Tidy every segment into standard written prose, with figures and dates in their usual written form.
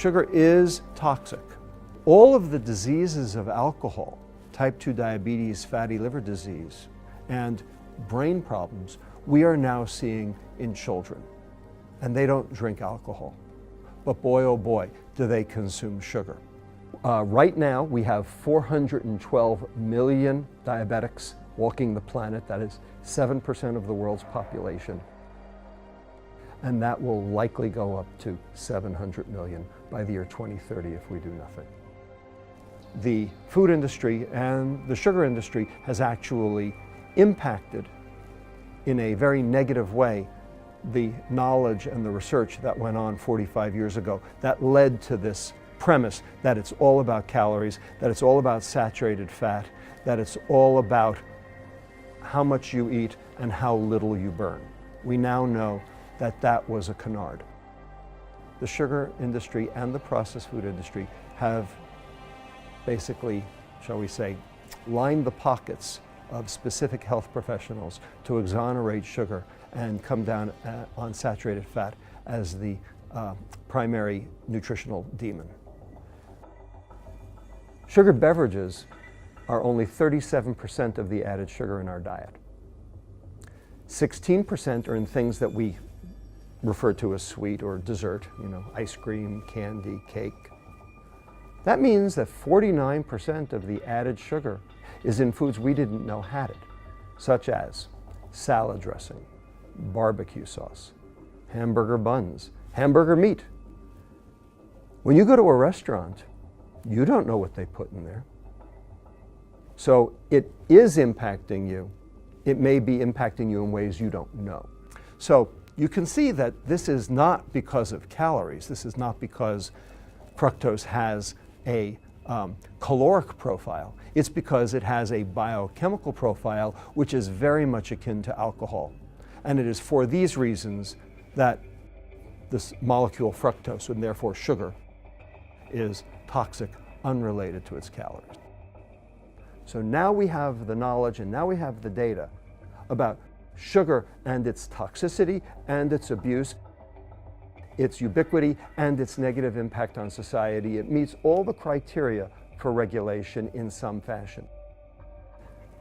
Sugar is toxic. All of the diseases of alcohol, type 2 diabetes, fatty liver disease, and brain problems, we are now seeing in children. And they don't drink alcohol. But boy, oh boy, do they consume sugar. Right now, we have 412 million diabetics walking the planet. That is 7% of the world's population. And that will likely go up to 700 million by the year 2030 if we do nothing. The food industry and the sugar industry has actually impacted in a very negative way the knowledge and the research that went on 45 years ago that led to this premise that it's all about calories, that it's all about saturated fat, that it's all about how much you eat and how little you burn. We now know that that was a canard. The sugar industry and the processed food industry have basically, shall we say, lined the pockets of specific health professionals to exonerate sugar and come down on saturated fat as the primary nutritional demon. Sugar beverages are only 37% of the added sugar in our diet. 16% are in things that we refer to as sweet or dessert, ice cream, candy, cake. That means that 49% of the added sugar is in foods we didn't know had it, such as salad dressing, barbecue sauce, hamburger buns, hamburger meat. When you go to a restaurant, you don't know what they put in there. So it is impacting you. It may be impacting you in ways you don't know. So you can see that this is not because of calories. This is not because fructose has a caloric profile. It's because it has a biochemical profile which is very much akin to alcohol. And it is for these reasons that this molecule fructose, and therefore sugar, is toxic, unrelated to its calories. So now we have the knowledge and now we have the data about sugar and its toxicity and its abuse, its ubiquity and its negative impact on society. It meets all the criteria for regulation in some fashion.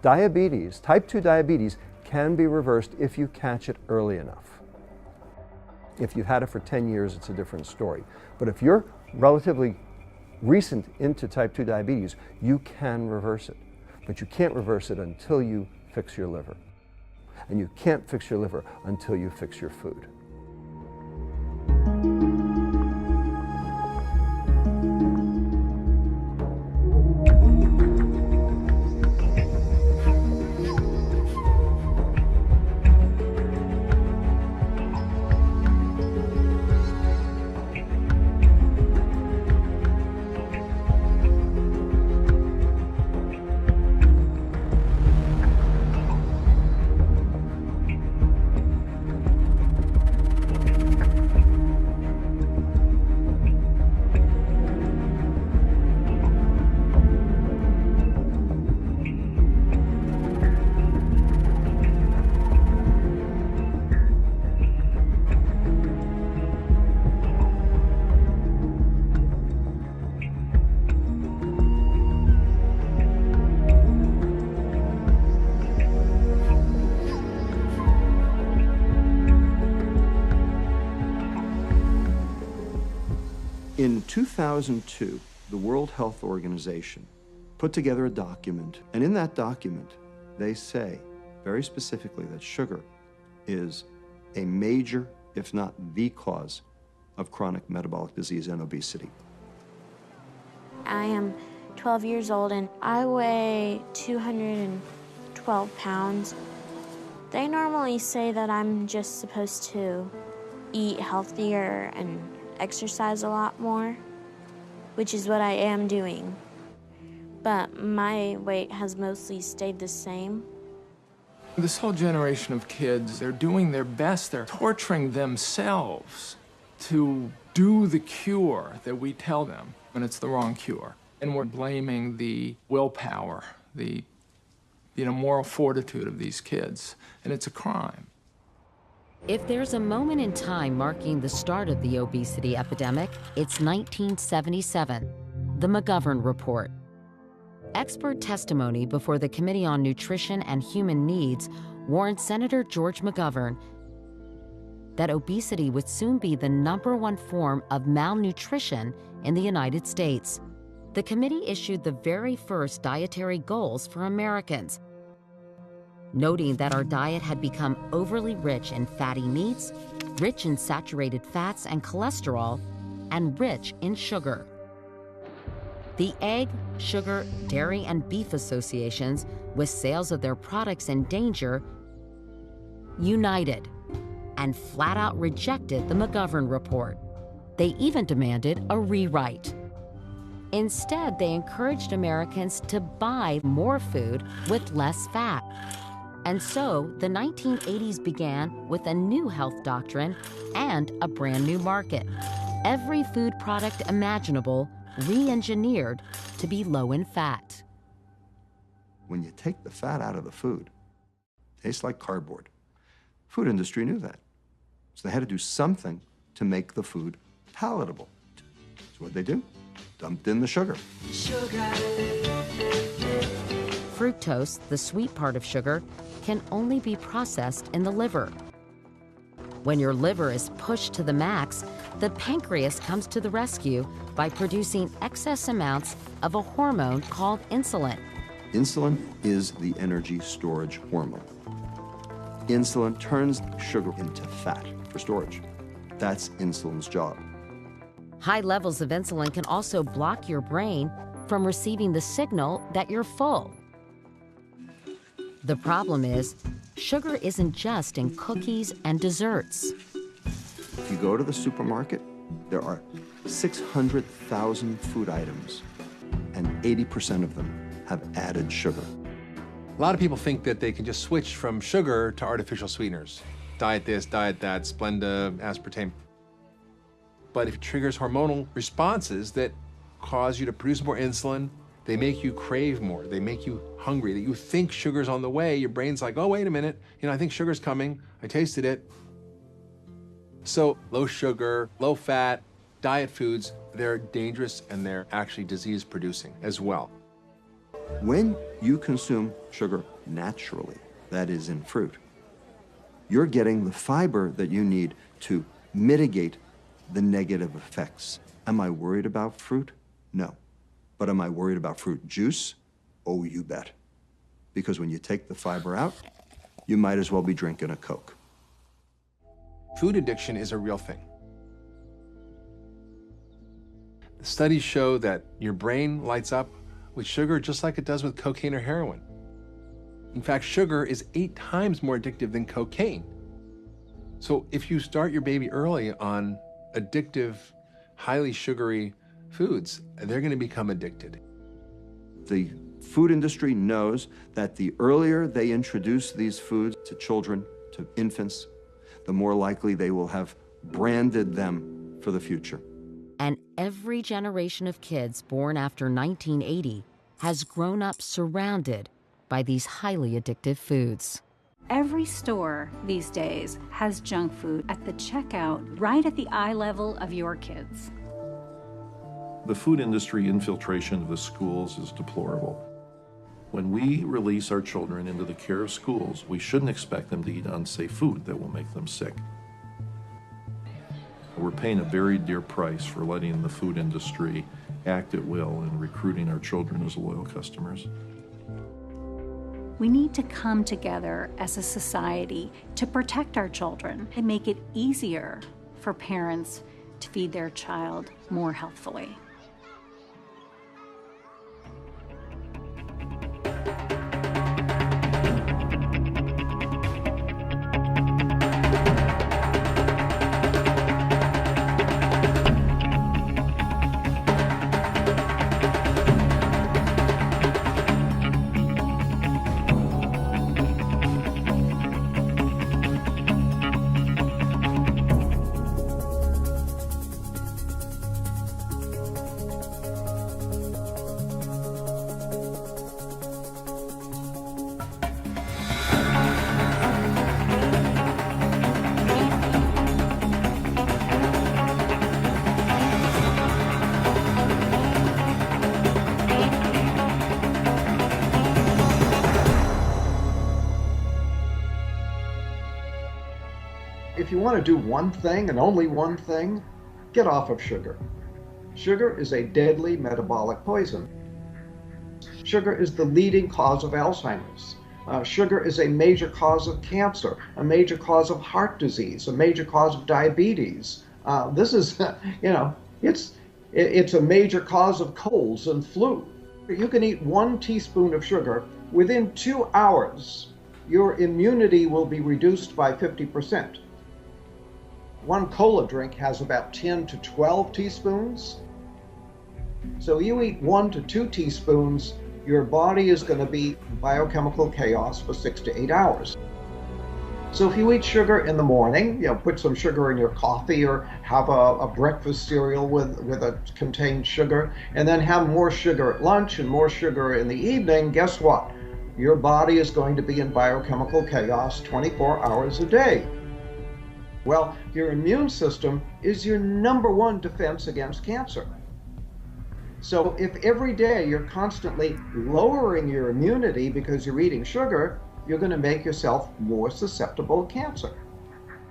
Diabetes, type 2 diabetes, can be reversed if you catch it early enough. If you've had it for 10 years, it's a different story. But if you're relatively recent into type 2 diabetes, you can reverse it. But you can't reverse it until you fix your liver. And you can't fix your liver until you fix your food. In 2002, the World Health Organization put together a document, and in that document, they say very specifically that sugar is a major, if not the cause, of chronic metabolic disease and obesity. I am 12 years old and I weigh 212 pounds. They normally say that I'm just supposed to eat healthier and exercise a lot more, which is what I am doing. But my weight has mostly stayed the same. This whole generation of kids, they're doing their best. They're torturing themselves to do the cure that we tell them, and it's the wrong cure. And we're blaming the willpower, the moral fortitude of these kids, and it's a crime. If there's a moment in time marking the start of the obesity epidemic, it's 1977, the McGovern Report. Expert testimony before the Committee on Nutrition and Human Needs warned Senator George McGovern that obesity would soon be the #1 form of malnutrition in the United States. The committee issued the very first dietary goals for Americans, noting that our diet had become overly rich in fatty meats, rich in saturated fats and cholesterol, and rich in sugar. The Egg, Sugar, Dairy, and Beef Associations, with sales of their products in danger, united and flat out rejected the McGovern Report. They even demanded a rewrite. Instead, they encouraged Americans to buy more food with less fat. And so, the 1980s began with a new health doctrine and a brand new market. Every food product imaginable re-engineered to be low in fat. When you take the fat out of the food, it tastes like cardboard. Food industry knew that. So they had to do something to make the food palatable. So what'd they do? Dumped in the sugar. Fructose, the sweet part of sugar, can only be processed in the liver. When your liver is pushed to the max, the pancreas comes to the rescue by producing excess amounts of a hormone called insulin. Insulin is the energy storage hormone. Insulin turns sugar into fat for storage. That's insulin's job. High levels of insulin can also block your brain from receiving the signal that you're full. The problem is, sugar isn't just in cookies and desserts. If you go to the supermarket, there are 600,000 food items, and 80% of them have added sugar. A lot of people think that they can just switch from sugar to artificial sweeteners. Diet this, diet that, Splenda, aspartame. But if it triggers hormonal responses that cause you to produce more insulin, they make you crave more, they make you hungry, that you think sugar's on the way, your brain's like, oh, wait a minute, I think sugar's coming, I tasted it. So low sugar, low fat, diet foods, they're dangerous and they're actually disease producing as well. When you consume sugar naturally, that is in fruit, you're getting the fiber that you need to mitigate the negative effects. Am I worried about fruit? No. But am I worried about fruit juice? Oh, you bet. Because when you take the fiber out, you might as well be drinking a Coke. Food addiction is a real thing. The studies show that your brain lights up with sugar just like it does with cocaine or heroin. In fact, sugar is 8 times more addictive than cocaine. So if you start your baby early on addictive, highly sugary foods, they're going to become addicted. The food industry knows that the earlier they introduce these foods to children, to infants, the more likely they will have branded them for the future. And every generation of kids born after 1980 has grown up surrounded by these highly addictive foods. Every store these days has junk food at the checkout, right at the eye level of your kids. The food industry infiltration of the schools is deplorable. When we release our children into the care of schools, we shouldn't expect them to eat unsafe food that will make them sick. We're paying a very dear price for letting the food industry act at will and recruiting our children as loyal customers. We need to come together as a society to protect our children and make it easier for parents to feed their child more healthfully. want to do one thing and only one thing, get off of sugar. Sugar is a deadly metabolic poison. Sugar is the leading cause of Alzheimer's. Sugar is a major cause of cancer, a major cause of heart disease, a major cause of diabetes. This is, it's a major cause of colds and flu. You can eat 1 teaspoon of sugar. Within 2 hours, your immunity will be reduced by 50%. One cola drink has about 10 to 12 teaspoons. So you eat 1 to 2 teaspoons, your body is going to be in biochemical chaos for 6 to 8 hours. So if you eat sugar in the morning, put some sugar in your coffee or have a breakfast cereal with a contained sugar, and then have more sugar at lunch and more sugar in the evening, guess what? Your body is going to be in biochemical chaos 24 hours a day. Well, your immune system is your #1 defense against cancer. So if every day you're constantly lowering your immunity because you're eating sugar, you're going to make yourself more susceptible to cancer.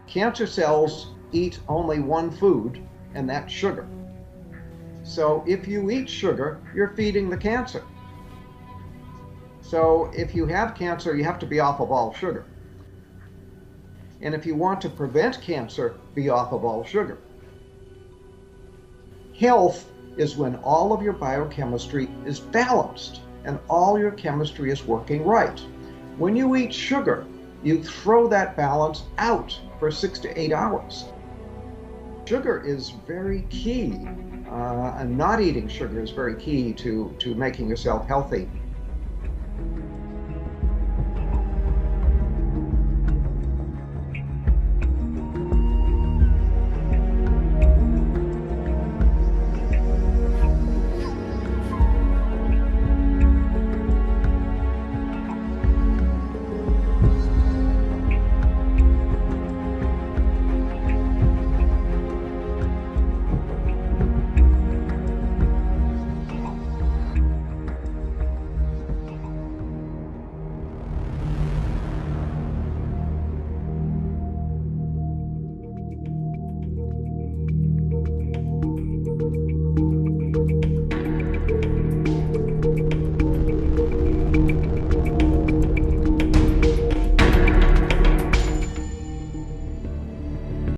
Cancer cells eat only one food, and that's sugar. So if you eat sugar, you're feeding the cancer. So if you have cancer, you have to be off of all sugar. And if you want to prevent cancer, be off of all sugar. Health is when all of your biochemistry is balanced and all your chemistry is working right. When you eat sugar, you throw that balance out for 6 to 8 hours. Sugar is very key, and not eating sugar is very key to making yourself healthy.